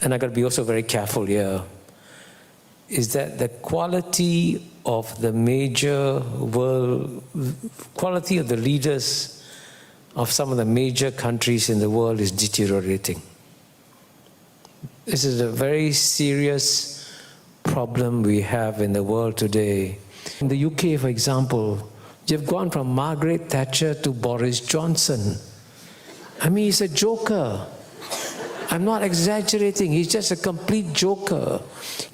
and I got to be also very careful here, is that the quality of the major world, quality of the leaders of some of the major countries in the world is deteriorating. This is a very serious problem we have in the world today. In the UK, for example, you've gone from Margaret Thatcher to Boris Johnson. I mean, he's a joker. I'm not exaggerating, he's just a complete joker.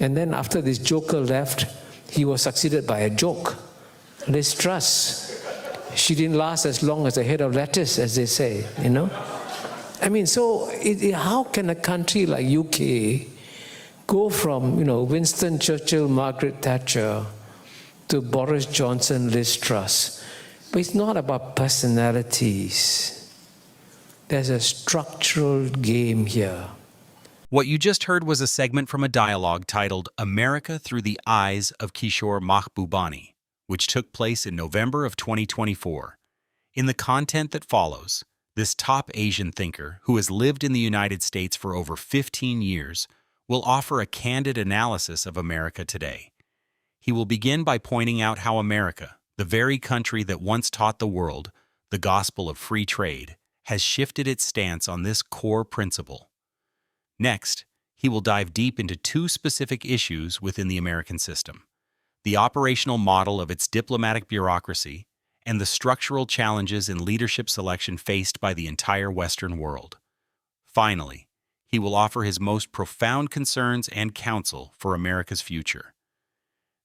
And then after this joker left, he was succeeded by a joke, Liz Truss. She didn't last as long as a head of lettuce, as they say, you know? I mean, so how can a country like UK go from, Winston Churchill, Margaret Thatcher, to Boris Johnson, Liz Truss? But it's not about personalities. There's a structural game here. What you just heard was a segment from a dialogue titled America Through the Eyes of Kishore Mahbubani, which took place in November of 2024. In the content that follows, this top Asian thinker, who has lived in the United States for over 15 years, will offer a candid analysis of America today. He will begin by pointing out how America, the very country that once taught the world the gospel of free trade, has shifted its stance on this core principle. Next, he will dive deep into two specific issues within the American system: the operational model of its diplomatic bureaucracy and the structural challenges in leadership selection faced by the entire Western world. Finally, he will offer his most profound concerns and counsel for America's future.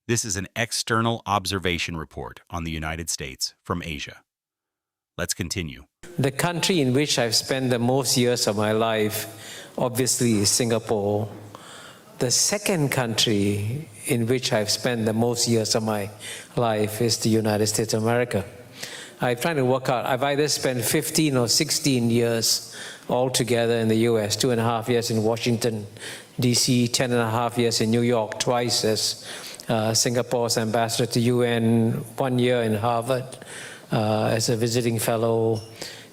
This is an external observation report on the United States from Asia. Let's continue. The country in which I've spent the most years of my life, obviously, is Singapore. The second country in which I've spent the most years of my life is the United States of America. I'm trying to work out, I've either spent 15 or 16 years altogether in the US, 2.5 years in Washington, DC, 10.5 years in New York, twice as Singapore's ambassador to UN, 1 year in Harvard as a visiting fellow.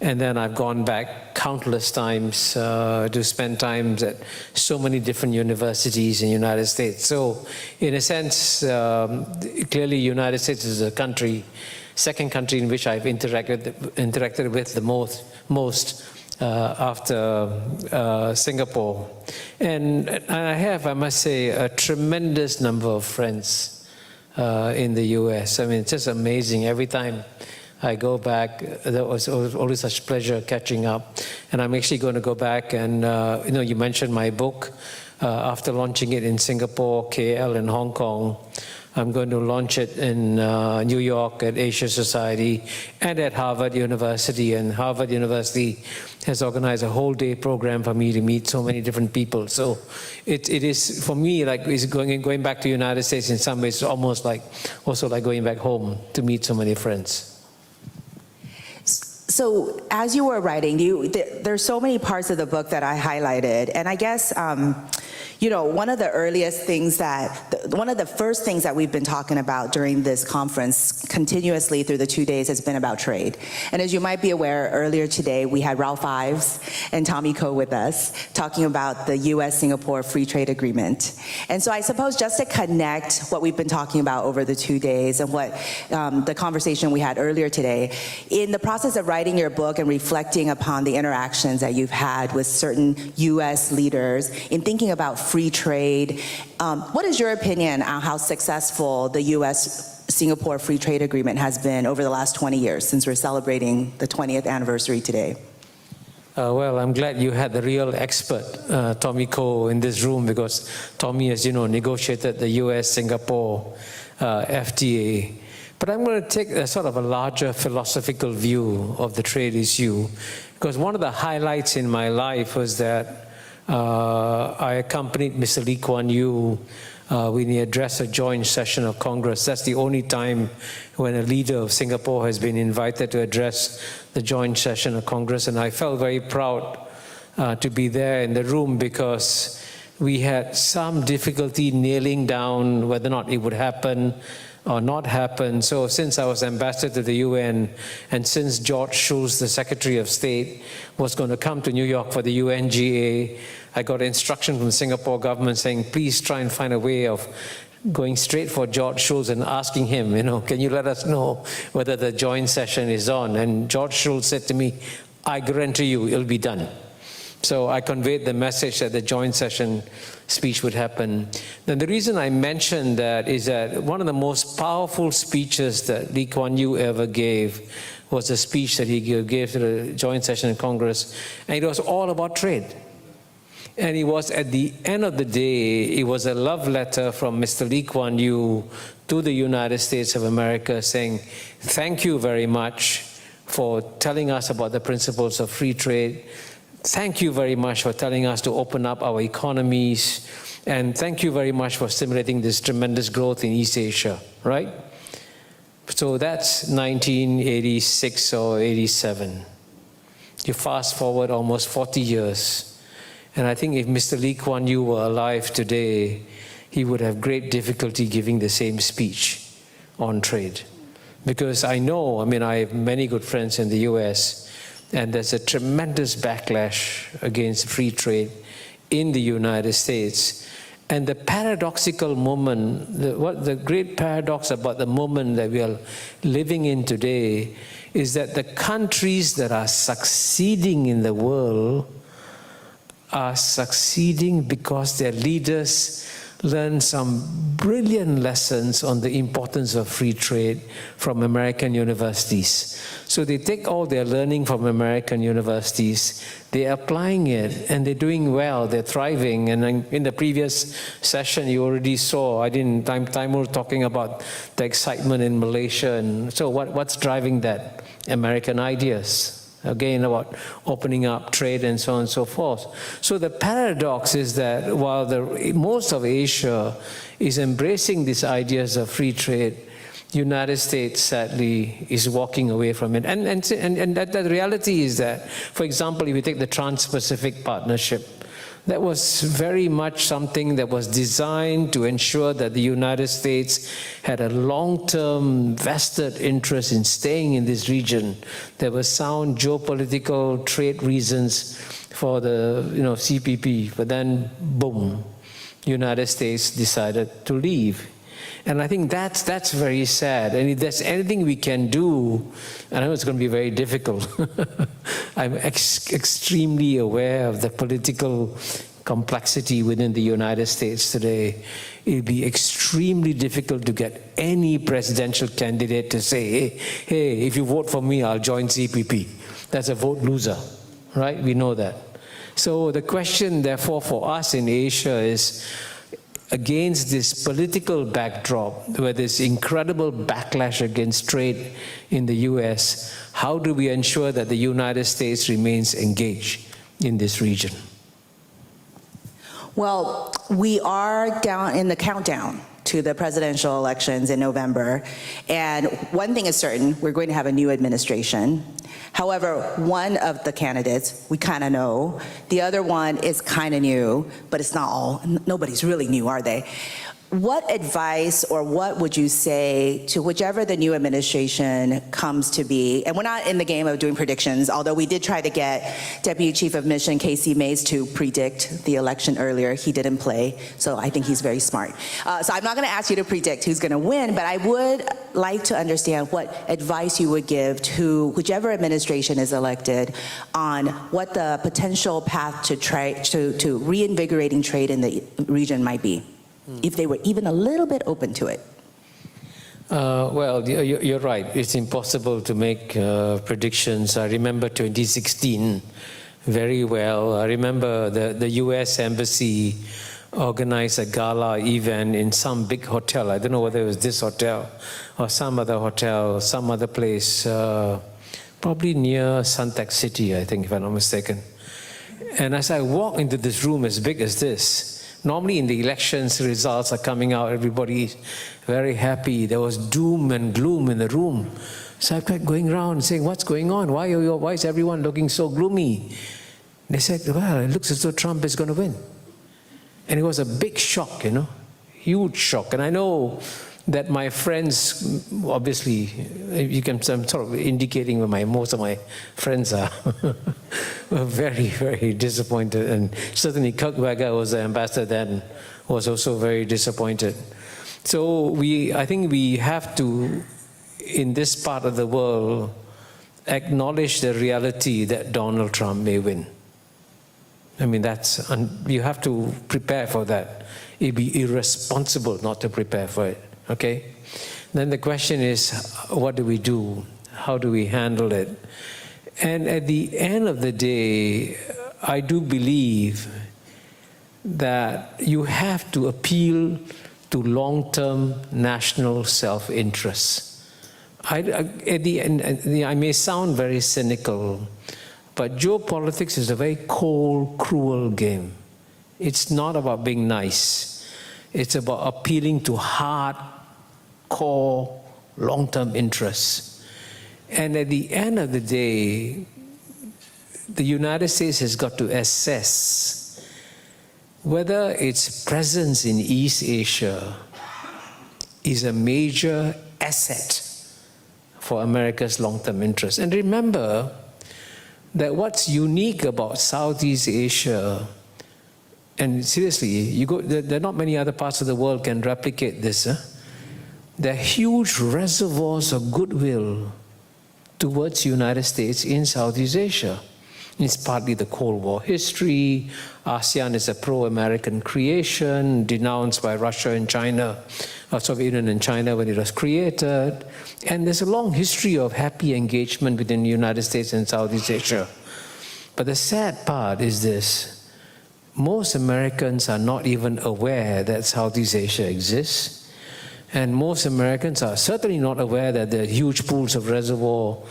And then I've gone back countless times to spend times at so many different universities in the United States. So in a sense, clearly United States is a country, second country in which I've interacted with the most after Singapore. And I have, I must say, a tremendous number of friends in the US. I mean, it's just amazing. Every time I go back, there was always such pleasure catching up. And I'm actually going to go back and, you mentioned my book. After launching it in Singapore, KL, and Hong Kong, I'm going to launch it in New York at Asia Society and at Harvard University. And Harvard University has organized a whole day program for me to meet so many different people. So it is, for me, like it's going back to the United States in some ways, almost like, also like going back home to meet so many friends. So as you were writing, there's so many parts of the book that I highlighted, and I guess one of the earliest things one of the first things that we've been talking about during this conference continuously through the 2 days has been about trade. And as you might be aware, earlier today we had Ralph Ives and Tommy Koh with us talking about the U.S.-Singapore Free Trade Agreement. And so I suppose just to connect what we've been talking about over the 2 days and what the conversation we had earlier today, in the process of writing your book and reflecting upon the interactions that you've had with certain U.S. leaders in thinking about free trade, what is your opinion on how successful the U.S.-Singapore Free Trade Agreement has been over the last 20 years, since we're celebrating the 20th anniversary today? Well, I'm glad you had the real expert, Tommy Koh, in this room, because Tommy, as you know, negotiated the U.S.-Singapore FTA. But I'm going to take a sort of a larger philosophical view of the trade issue, because one of the highlights in my life was that I accompanied Mr. Lee Kuan Yew when he addressed a joint session of Congress. That's the only time when a leader of Singapore has been invited to address the joint session of Congress, and I felt very proud to be there in the room, because we had some difficulty nailing down whether or not it would happen or not happen. So since I was ambassador to the UN, and since George Shultz, the Secretary of State, was going to come to New York for the UNGA, I got instruction from the Singapore government saying, please try and find a way of going straight for George Shultz and asking him, can you let us know whether the joint session is on? And George Shultz said to me, I guarantee you it'll be done. So I conveyed the message that the joint session speech would happen. Then the reason I mentioned that is that one of the most powerful speeches that Lee Kuan Yew ever gave was a speech that he gave to the joint session in Congress, and it was all about trade. And it was, at the end of the day, it was a love letter from Mr. Lee Kuan Yew to the United States of America saying, thank you very much for telling us about the principles of free trade. Thank you very much for telling us to open up our economies. And thank you very much for stimulating this tremendous growth in East Asia, right? So that's 1986 or 87. You fast forward almost 40 years. And I think if Mr. Lee Kuan Yew were alive today, he would have great difficulty giving the same speech on trade. Because I know, I have many good friends in the US, and there's a tremendous backlash against free trade in the United States. And the paradoxical moment, the great paradox about the moment that we are living in today is that the countries that are succeeding in the world are succeeding because their leaders learn some brilliant lessons on the importance of free trade from American universities. So they take all their learning from American universities, they're applying it, and they're doing well, they're thriving. And in the previous session, you already saw, Taimur talking about the excitement in Malaysia. And so what's driving that? American ideas. Again, about opening up trade and so on and so forth. So the paradox is that while most of Asia is embracing these ideas of free trade, the United States sadly is walking away from it. And that the reality is that, for example, if you take the Trans-Pacific Partnership, that was very much something that was designed to ensure that the United States had a long-term vested interest in staying in this region. There were sound geopolitical trade reasons for the CPP, but then boom, United States decided to leave. And I think that's very sad. And if there's anything we can do, I know it's going to be very difficult. I'm extremely aware of the political complexity within the United States today. It'd be extremely difficult to get any presidential candidate to say, hey, if you vote for me, I'll join CPP. That's a vote loser, right? We know that. So the question, therefore, for us in Asia is, against this political backdrop, where there's incredible backlash against trade in the US, how do we ensure that the United States remains engaged in this region? Well, we are down in the countdown to the presidential elections in November. And one thing is certain, we're going to have a new administration. However, one of the candidates we kind of know, the other one is kind of new, but it's not all, nobody's really new, are they? What advice or what would you say to whichever the new administration comes to be? And we're not in the game of doing predictions, although we did try to get Deputy Chief of Mission Casey Mays to predict the election earlier. He didn't play, so I think he's very smart. So I'm not going to ask you to predict who's going to win, but I would like to understand what advice you would give to whichever administration is elected on what the potential path to reinvigorating trade in the region might be, if they were even a little bit open to it. Well, you're right. It's impossible to make predictions. I remember 2016 very well. I remember the US Embassy organized a gala event in some big hotel. I don't know whether it was this hotel or some other hotel, some other place, probably near Suntec City, I think, if I'm not mistaken. And as I walked into this room as big as this, normally in the elections, results are coming out, everybody's very happy. There was doom and gloom in the room. So I kept going around saying, what's going on? Why is everyone looking so gloomy? They said, well, it looks as though Trump is going to win. And it was a big shock, huge shock. And I know that my friends, obviously, I'm sort of indicating where most of my friends are, were very, very disappointed. And certainly Kirk Wagner was the ambassador then, was also very disappointed. So I think we have to, in this part of the world, acknowledge the reality that Donald Trump may win. I mean, you have to prepare for that. It'd be irresponsible not to prepare for it, okay? Then the question is, what do we do? How do we handle it? And at the end of the day, I do believe that you have to appeal to long-term national self-interest. At the end, I may sound very cynical, but geopolitics is a very cold, cruel game. It's not about being nice. It's about appealing to hard-core, long-term interests. And at the end of the day, the United States has got to assess whether its presence in East Asia is a major asset for America's long-term interests. And remember that what's unique about Southeast Asia, and seriously, there are not many other parts of the world can replicate this. There are huge reservoirs of goodwill towards the United States in Southeast Asia. It's partly the Cold War history. ASEAN is a pro-American creation, denounced by Russia and China, Soviet Union and China when it was created. And there's a long history of happy engagement within the United States and Southeast Asia. But the sad part is this: most Americans are not even aware that Southeast Asia exists. And most Americans are certainly not aware that there are huge pools of reservoir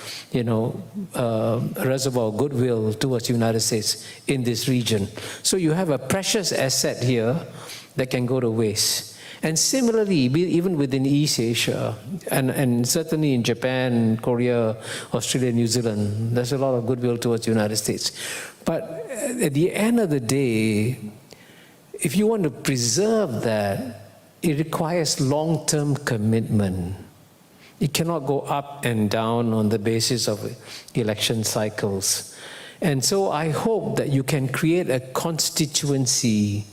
goodwill towards the United States in this region. So you have a precious asset here that can go to waste. And similarly, even within East Asia, and certainly in Japan, Korea, Australia, New Zealand, there's a lot of goodwill towards the United States. But at the end of the day, if you want to preserve that, it requires long-term commitment. It cannot go up and down on the basis of election cycles. And so I hope that you can create a constituency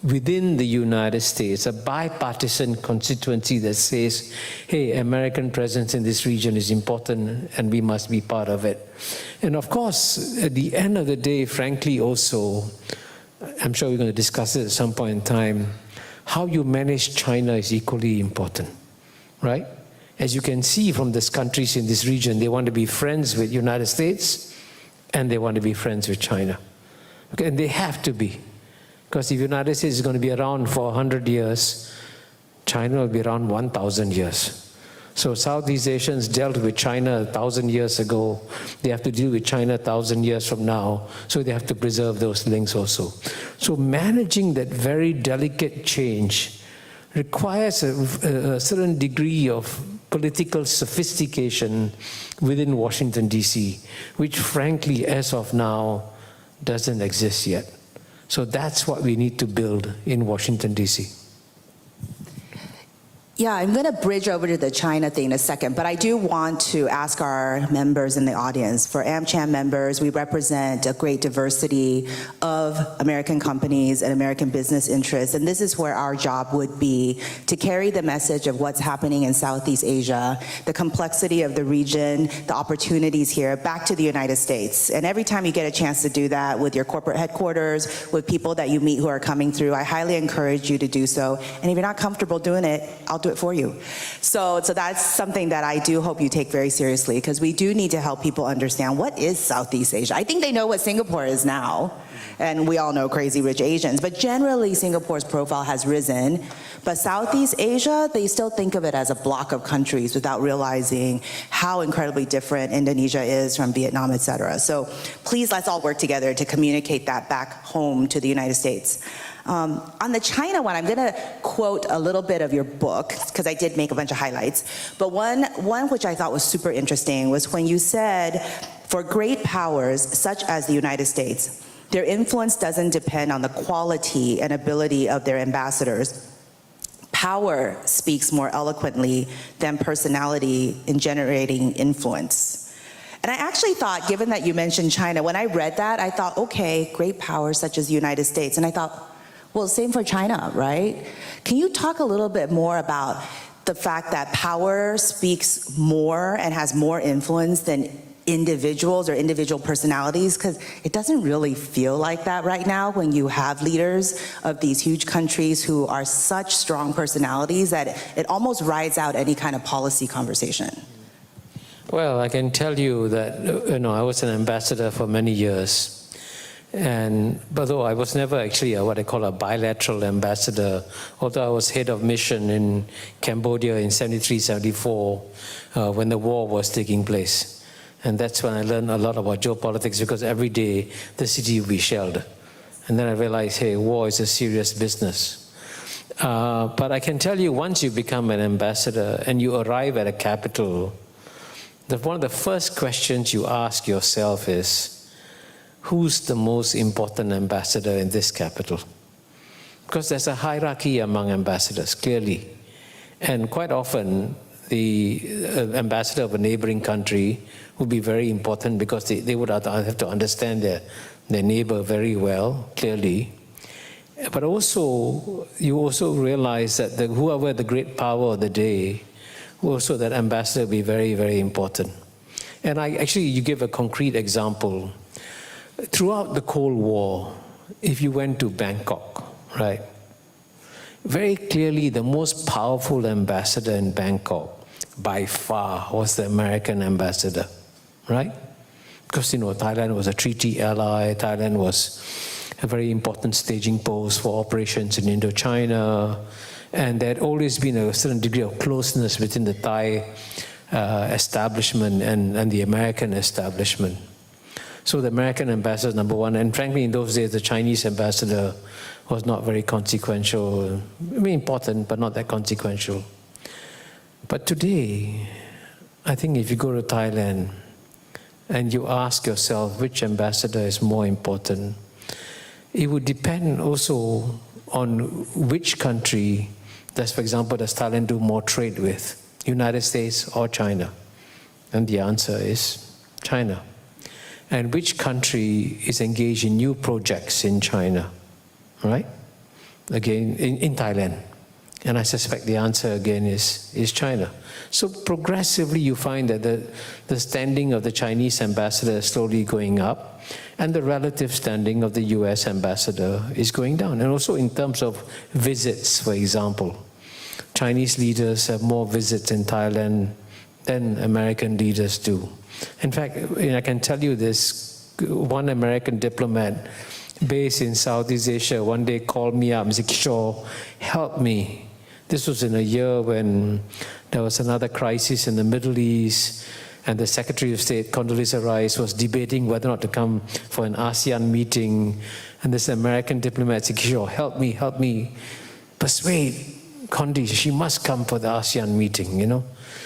within the United States, a bipartisan constituency that says, hey, American presence in this region is important and we must be part of it. And of course, at the end of the day, frankly also, I'm sure we're going to discuss it at some point in time, how you manage China is equally important, right? As you can see from these countries in this region, they want to be friends with the United States and they want to be friends with China. Okay, and they have to be. Because if the United States is going to be around for 100 years, China will be around 1,000 years. So Southeast Asians dealt with China 1,000 years ago. They have to deal with China 1,000 years from now. So they have to preserve those links also. So managing that very delicate change requires a certain degree of political sophistication within Washington, D.C., which frankly, as of now, doesn't exist yet. So that's what we need to build in Washington, D.C. Yeah, I'm going to bridge over to the China thing in a second, but I do want to ask our members in the audience. For AmCham members, we represent a great diversity of American companies and American business interests, and this is where our job would be to carry the message of what's happening in Southeast Asia, the complexity of the region, the opportunities here, back to the United States. And every time you get a chance to do that with your corporate headquarters, with people that you meet who are coming through, I highly encourage you to do so. And if you're not comfortable doing it, I'll do it for you. So that's something that I do hope you take very seriously, because we do need to help people understand what is Southeast Asia. I think they know what Singapore is now, and we all know crazy rich Asians, but generally Singapore's profile has risen. But Southeast Asia, they still think of it as a block of countries without realizing how incredibly different Indonesia is from Vietnam, et cetera. So please, let's all work together to communicate that back home to the United States. On the China one, I'm going to quote a little bit of your book, because I did make a bunch of highlights. But one which I thought was super interesting was when you said, for great powers such as the United States, their influence doesn't depend on the quality and ability of their ambassadors. power speaks more eloquently than personality in generating influence. And I actually thought, given that you mentioned China, when I read that, I thought, okay, great powers such as the United States. And I thought, well, same for China, right? Can you talk a little bit more about the fact that power speaks more and has more influence than individuals or individual personalities? Because it doesn't really feel like that right now when you have leaders of these huge countries who are such strong personalities that it almost rides out any kind of policy conversation. Well, I can tell you that, I was an ambassador for many years. And although I was never actually what I call a bilateral ambassador, although I was head of mission in Cambodia in 73, 74, when the war was taking place. And that's when I learned a lot about geopolitics, because every day the city would be shelled. And then I realized, hey, war is a serious business. But I can tell you, once you become an ambassador and you arrive at a capital, one of the first questions you ask yourself is, who's the most important ambassador in this capital? Because there's a hierarchy among ambassadors, clearly. And quite often, the ambassador of a neighboring country would be very important because they would have to understand their neighbor very well, clearly. But also, you also realize that whoever the great power of the day, also that ambassador will be very, very important. And you give a concrete example. Throughout the Cold War, if you went to Bangkok, right, very clearly the most powerful ambassador in Bangkok by far was the American ambassador, right? Because, Thailand was a treaty ally, Thailand was a very important staging post for operations in Indochina, and there had always been a certain degree of closeness between the Thai establishment and the American establishment. So the American ambassador is number one, and frankly, in those days, the Chinese ambassador was not very consequential. I mean, important, but not that consequential. But today, I think if you go to Thailand and you ask yourself which ambassador is more important, it would depend also on which country does, for example, does Thailand do more trade with, United States or China? And the answer is China. And which country is engaged in new projects in China, right? Again, in Thailand. And I suspect the answer again is China. So progressively you find that the standing of the Chinese ambassador is slowly going up, and the relative standing of the US ambassador is going down. And also in terms of visits, for example, Chinese leaders have more visits in Thailand than American leaders do. In fact, I can tell you this, one American diplomat based in Southeast Asia one day called me up and said, Kishore, help me. This was in a year when there was another crisis in the Middle East, and the Secretary of State, Condoleezza Rice, was debating whether or not to come for an ASEAN meeting. And this American diplomat said, Kishore, help me persuade Condi, she must come for the ASEAN meeting,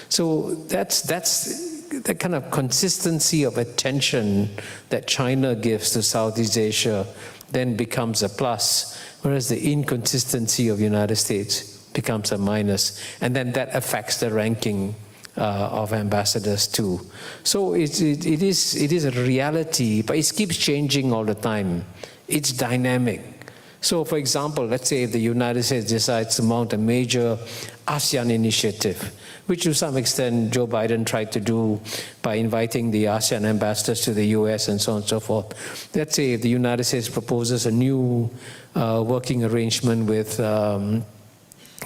So that's the kind of consistency of attention that China gives to Southeast Asia then becomes a plus, whereas the inconsistency of the United States becomes a minus, and then that affects the ranking of ambassadors too. So it is a reality, but it keeps changing all the time. It's dynamic. So for example, let's say if the United States decides to mount a major ASEAN initiative, which to some extent Joe Biden tried to do by inviting the ASEAN ambassadors to the US and so on and so forth. Let's say if the United States proposes a new working arrangement with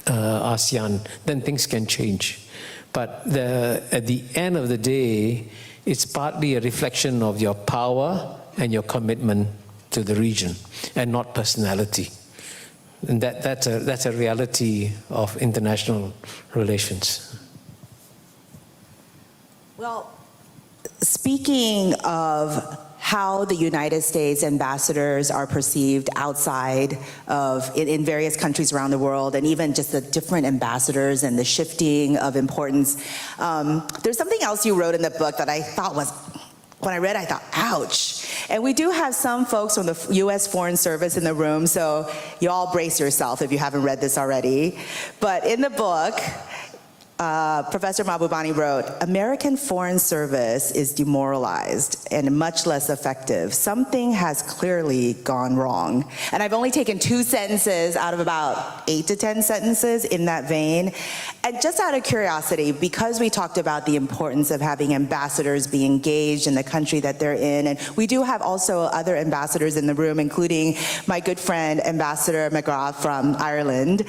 ASEAN, then things can change. But at the end of the day, it's partly a reflection of your power and your commitment to the region, and not personality. And that's a reality of international relations. Well, speaking of how the United States ambassadors are perceived outside of, in various countries around the world, and even just the different ambassadors and the shifting of importance, there's something else you wrote in the book that I thought was, when I read, I thought, ouch. And we do have some folks from the U.S. Foreign Service in the room, so you all brace yourself if you haven't read this already. But in the book, Professor Mahbubani wrote, American Foreign Service is demoralized and much less effective. Something has clearly gone wrong. And I've only taken 2 sentences out of about 8 to 10 sentences in that vein. And just out of curiosity, because we talked about the importance of having ambassadors be engaged in the country that they're in, and we do have also other ambassadors in the room, including my good friend, Ambassador McGrath from Ireland.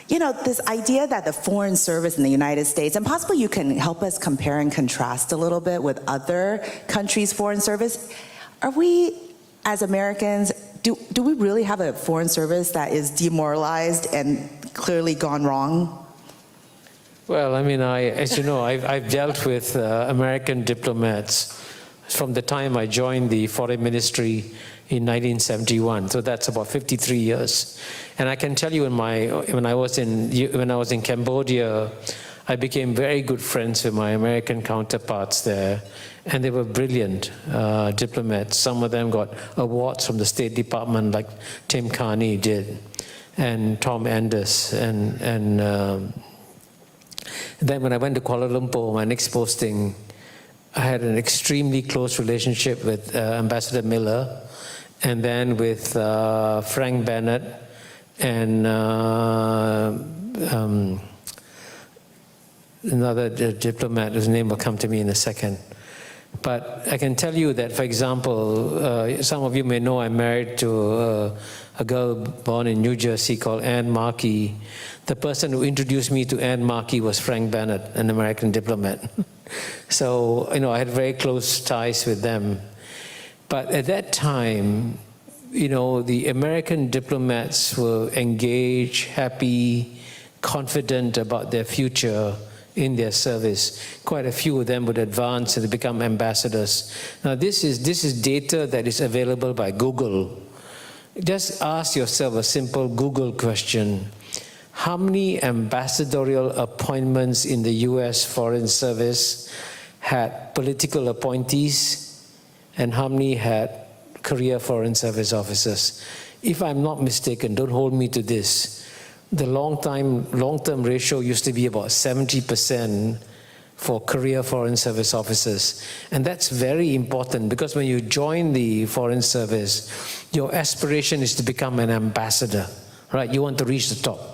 You know, this idea that the Foreign Service in the United States, and possibly you can help us compare and contrast a little bit with other countries' Foreign Service. Are we, as Americans, do we really have a Foreign Service that is demoralized and clearly gone wrong? Well, I mean, as you know, I've dealt with American diplomats from the time I joined the Foreign Ministry in 1971, so that's about 53 years. And I can tell you, when I was in Cambodia, I became very good friends with my American counterparts there, and they were brilliant diplomats. Some of them got awards from the State Department, like Tim Carney did, and Tom Anders, and then when I went to Kuala Lumpur, my next posting, I had an extremely close relationship with Ambassador Miller, and then with Frank Bennett and another diplomat whose name will come to me in a second. But I can tell you that, for example, some of you may know I'm married to a girl born in New Jersey called Anne Markey. The person who introduced me to Anne Markey was Frank Bennett, an American diplomat. So, you know, I had very close ties with them. But at that time, you know, the American diplomats were engaged, happy, confident about their future in their service. Quite a few of them would advance and become ambassadors. Now, this is data that is available by Google. Just ask yourself a simple Google question. How many ambassadorial appointments in the US Foreign Service had political appointees, and how many had career Foreign Service officers? If I'm not mistaken, don't hold me to this, the long-term ratio used to be about 70% for career Foreign Service officers. And that's very important, because when you join the Foreign Service, your aspiration is to become an ambassador, right? You want to reach the top.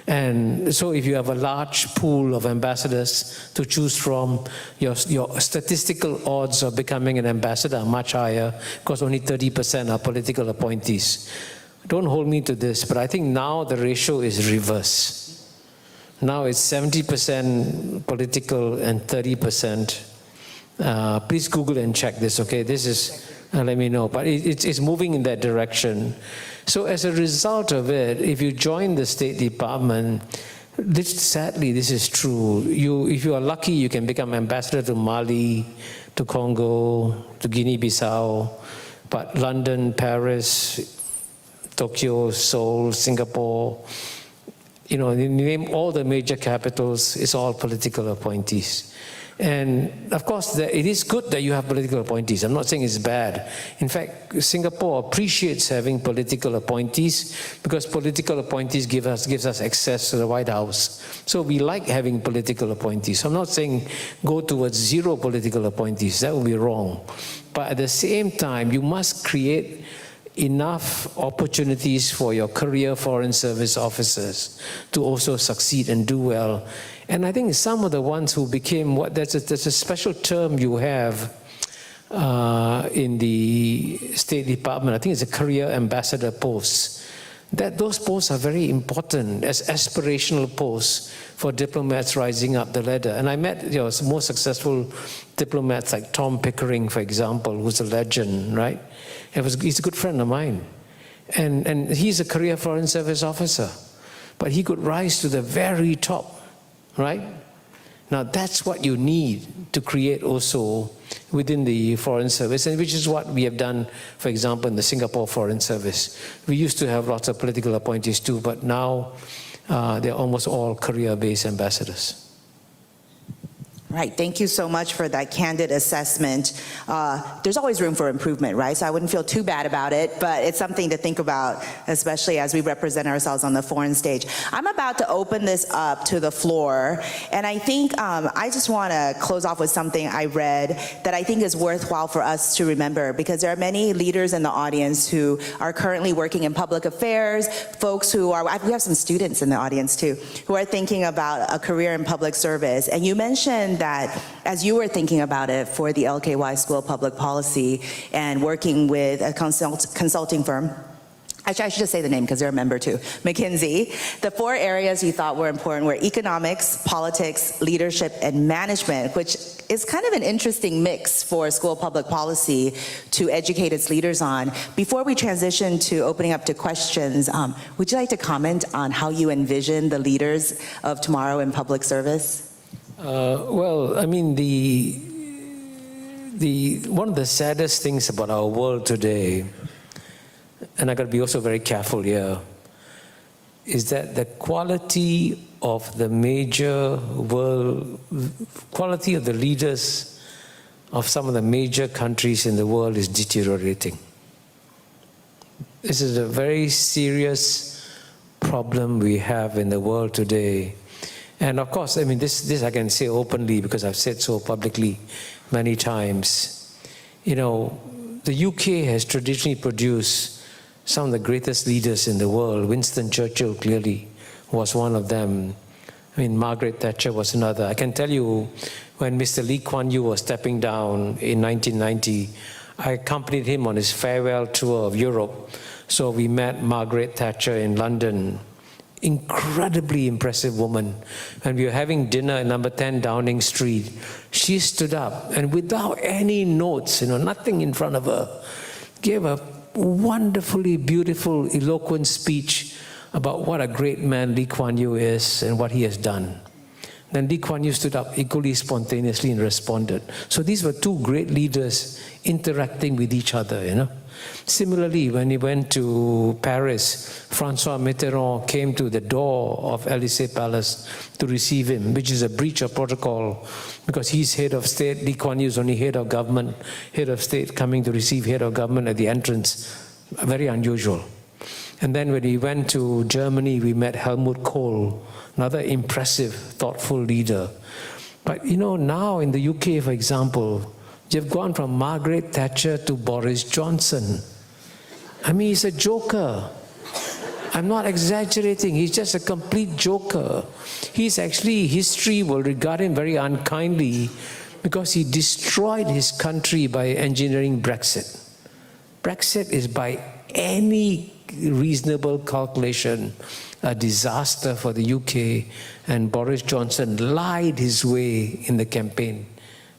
And so if you have a large pool of ambassadors to choose from, your statistical odds of becoming an ambassador are much higher, because only 30% are political appointees. Don't hold me to this, but I think now the ratio is reverse. Now it's 70% political and 30%. Please Google and check this, okay? This is, let me know. But it's moving in that direction. So as a result of it, if you join the State Department, sadly, this is true. If you are lucky, you can become ambassador to Mali, to Congo, to Guinea-Bissau, but London, Paris, Tokyo, Seoul, Singapore, you know, you name all the major capitals, it's all political appointees. And of course, it is good that you have political appointees. I'm not saying it's bad. In fact, Singapore appreciates having political appointees, because political appointees gives us access to the White House. So we like having political appointees. I'm not saying go towards zero political appointees. That would be wrong. But at the same time, you must create enough opportunities for your career Foreign Service officers to also succeed and do well. And I think some of the ones who became, there's a special term you have in the State Department, I think it's a career ambassador post. Those posts are very important as aspirational posts for diplomats rising up the ladder. And I met some more successful diplomats like Tom Pickering, for example, who's a legend, right? He's a good friend of mine. And he's a career Foreign Service officer. But he could rise to the very top, right? Now that's what you need to create also within the Foreign Service, and which is what we have done, for example, in the Singapore Foreign Service. We used to have lots of political appointees too, but now they're almost all career-based ambassadors. Right, thank you so much for that candid assessment. There's always room for improvement, right? So I wouldn't feel too bad about it, but it's something to think about, especially as we represent ourselves on the foreign stage. I'm about to open this up to the floor, and I think I just want to close off with something I read that I think is worthwhile for us to remember, because there are many leaders in the audience who are currently working in public affairs, folks who are, we have some students in the audience too, who are thinking about a career in public service. And you mentioned that as you were thinking about it for the LKY School of Public Policy and working with a consulting firm, actually I should just say the name because they're a member too, McKinsey, the 4 areas you thought were important were economics, politics, leadership, and management, which is kind of an interesting mix for a School of Public Policy to educate its leaders on. Before we transition to opening up to questions, would you like to comment on how you envision the leaders of tomorrow in public service? Well, I mean, one of the saddest things about our world today, and I got to be also very careful here, is that the quality of the quality of the leaders of some of the major countries in the world is deteriorating. This is a very serious problem we have in the world today. And of course, I mean, this I can say openly because I've said so publicly many times. You know, the UK has traditionally produced some of the greatest leaders in the world. Winston Churchill clearly was one of them. I mean, Margaret Thatcher was another. I can tell you, when Mr. Lee Kuan Yew was stepping down in 1990, I accompanied him on his farewell tour of Europe. So we met Margaret Thatcher in London. Incredibly impressive woman. And we were having dinner at number 10 Downing Street. She stood up and without any notes, nothing in front of her, gave a wonderfully beautiful, eloquent speech about what a great man Lee Kuan Yew is and what he has done. Then Lee Kuan Yew stood up equally spontaneously and responded. So these were 2 great leaders interacting with each other, Similarly, when he went to Paris, Francois Mitterrand came to the door of Élysée Palace to receive him, which is a breach of protocol because he's head of state. Lee Kuan Yew is only head of government, head of state coming to receive head of government at the entrance. Very unusual. And then when he went to Germany, we met Helmut Kohl, another impressive, thoughtful leader. But now in the UK, for example, you've gone from Margaret Thatcher to Boris Johnson. I mean, he's a joker. I'm not exaggerating. He's just a complete joker. History will regard him very unkindly because he destroyed his country by engineering Brexit. Brexit is by any reasonable calculation a disaster for the UK, and Boris Johnson lied his way in the campaign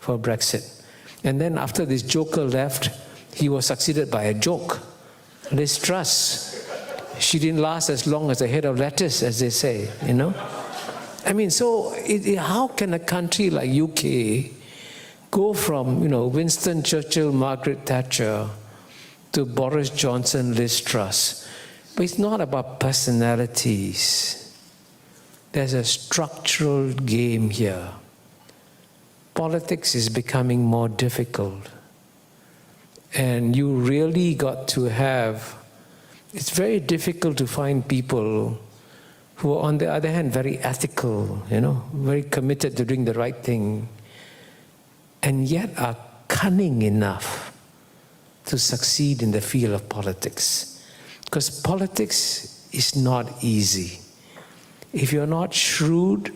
for Brexit. And then after this joker left, he was succeeded by a joke, Liz Truss. She didn't last as long as the head of lettuce, as they say, I mean, so how can a country like UK go from, Winston Churchill, Margaret Thatcher, to Boris Johnson, Liz Truss? But it's not about personalities. There's a structural game here. Politics is becoming more difficult. And you really got to it's very difficult to find people who are, on the other hand, very ethical, very committed to doing the right thing, and yet are cunning enough to succeed in the field of politics. Because politics is not easy. If you're not shrewd,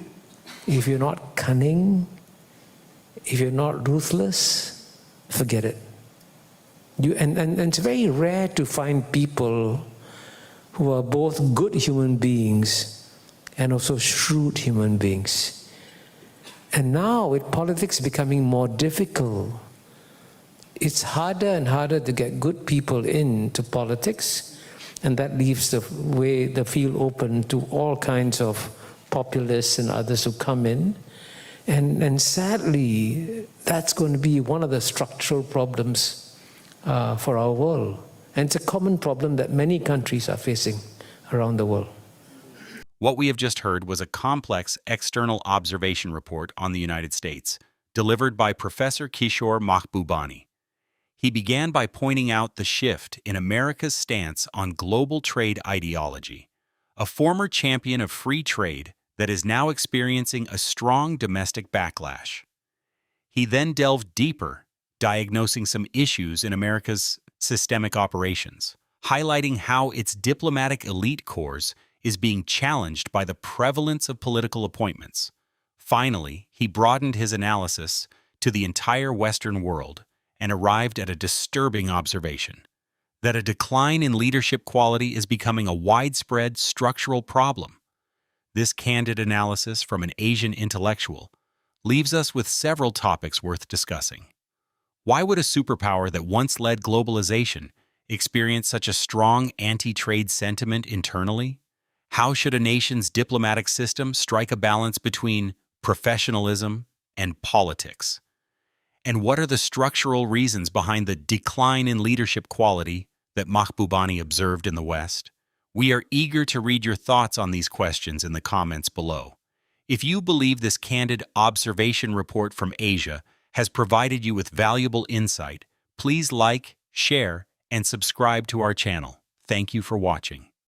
if you're not cunning, if you're not ruthless, forget it. And it's very rare to find people who are both good human beings and also shrewd human beings. And now with politics becoming more difficult, it's harder and harder to get good people into politics, and that leaves the field open to all kinds of populists and others who come in. And sadly, that's going to be one of the structural problems for our world. And it's a common problem that many countries are facing around the world. What we have just heard was a complex external observation report on the United States, delivered by Professor Kishore Mahbubani. He began by pointing out the shift in America's stance on global trade ideology, a former champion of free trade that is now experiencing a strong domestic backlash. He then delved deeper, diagnosing some issues in America's systemic operations, highlighting how its diplomatic elite corps is being challenged by the prevalence of political appointments. Finally, he broadened his analysis to the entire Western world and arrived at a disturbing observation: that a decline in leadership quality is becoming a widespread structural problem. This candid analysis from an Asian intellectual leaves us with several topics worth discussing. Why would a superpower that once led globalization experience such a strong anti-trade sentiment internally? How should a nation's diplomatic system strike a balance between professionalism and politics? And what are the structural reasons behind the decline in leadership quality that Mahbubani observed in the West? We are eager to read your thoughts on these questions in the comments below. If you believe this candid observation report from Asia has provided you with valuable insight, please like, share, and subscribe to our channel. Thank you for watching.